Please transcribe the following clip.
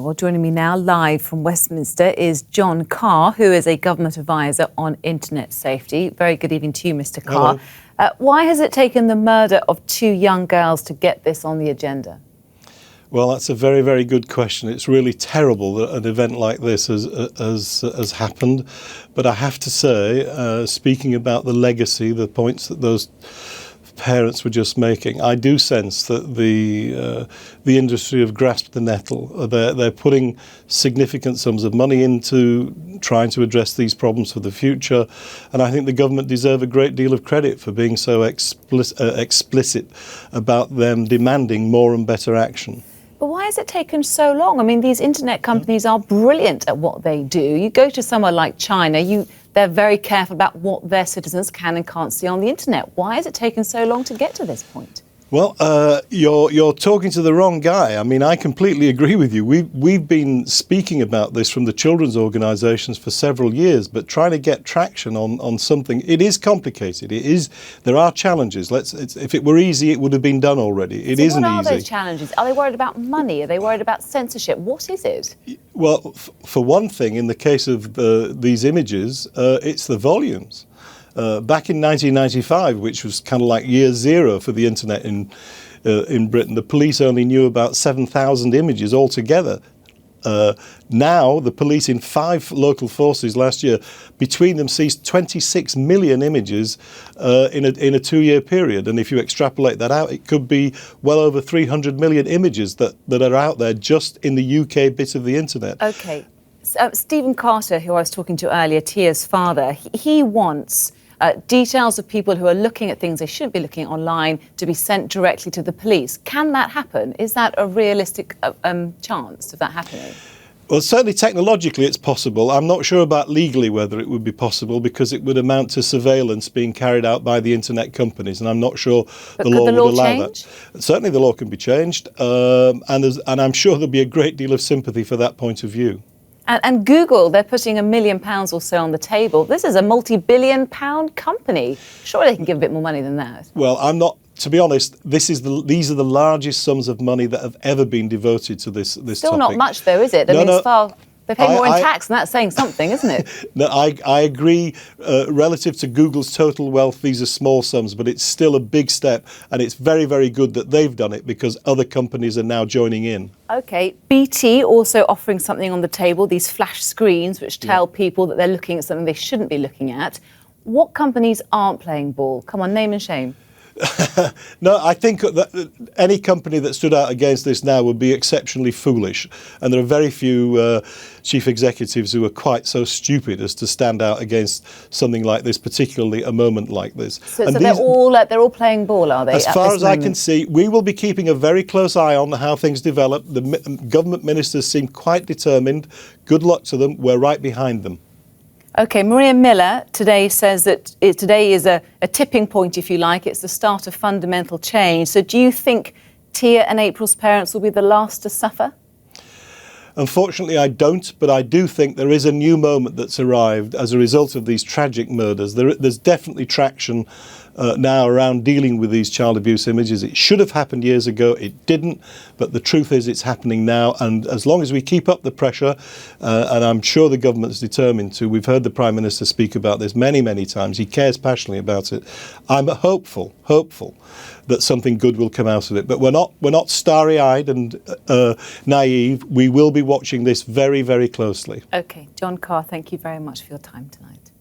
Well, joining me now live from Westminster is John Carr, who is a government advisor on internet safety. Very good evening to you, Mr. Carr. Why has it taken the murder of two young girls to get this on the agenda? Well, that's a very, very good question. It's really terrible that an event like this has happened. But I have to say, speaking about the legacy, the points that those parents were just making, I do sense that the industry have grasped the nettle. They're putting significant sums of money into trying to address these problems for the future, and I think the government deserve a great deal of credit for being so explicit about them demanding more and better action. But why has it taken so long? I mean, these internet companies are brilliant at what they do. You go to somewhere like China, they're very careful about what their citizens can and can't see on the internet. Why has it taken so long to get to this point? Well, you're talking to the wrong guy. I mean, I completely agree with you. We've been speaking about this from the children's organisations for several years, but trying to get traction on something, it is complicated. There are challenges. If it were easy, it would have been done already. It isn't easy. What are those challenges? Are they worried about money? Are they worried about censorship? What is it? Well, for one thing, in the case of these images, it's the volumes. Back in 1995, which was kind of like year zero for the internet in Britain, the police only knew about 7,000 images altogether. Now, the police in 5 local forces last year, between them seized 26 million images in a 2-year period. And if you extrapolate that out, it could be well over 300 million images that are out there just in the UK bit of the internet. OK. Stephen Carter, who I was talking to earlier, Tia's father, he wants details of people who are looking at things they shouldn't be looking at online to be sent directly to the police. Can that happen? Is that a realistic chance of that happening? Well, certainly technologically it's possible. I'm not sure about legally whether it would be possible, because it would amount to surveillance being carried out by the internet companies, and I'm not sure the law would allow that. Certainly the law can be changed, and I'm sure there'll be a great deal of sympathy for that point of view. And Google, they're putting £1 million or so on the table. This is a multi-billion-pound company. Surely they can give a bit more money than that. Well, I'm not. To be honest, these are the largest sums of money that have ever been devoted to this topic. Still not much, though, is it? I mean, they pay more in tax, and that's saying something, isn't it? No, I agree. Relative to Google's total wealth, these are small sums, but it's still a big step, and it's very, very good that they've done it, because other companies are now joining in. OK. BT also offering something on the table, these flash screens, which tell people that they're looking at something they shouldn't be looking at. What companies aren't playing ball? Come on, name and shame. No, I think that any company that stood out against this now would be exceptionally foolish, and there are very few chief executives who are quite so stupid as to stand out against something like this, particularly a moment like this. So they're all playing ball, are they? As far as I can see, we will be keeping a very close eye on how things develop. The government ministers seem quite determined. Good luck to them. We're right behind them. OK, Maria Miller today says that today is a tipping point, if you like. It's the start of fundamental change. So do you think Tia and April's parents will be the last to suffer? Unfortunately, I don't, but I do think there is a new moment that's arrived as a result of these tragic murders. There's definitely traction now around dealing with these child abuse images. It should have happened years ago. It didn't, but the truth is it's happening now. And as long as we keep up the pressure, and I'm sure the government's determined to, we've heard the Prime Minister speak about this many, many times. He cares passionately about it. I'm hopeful that something good will come out of it. But we're not starry-eyed and naive. We will be watching this very, very closely. OK. John Carr, thank you very much for your time tonight.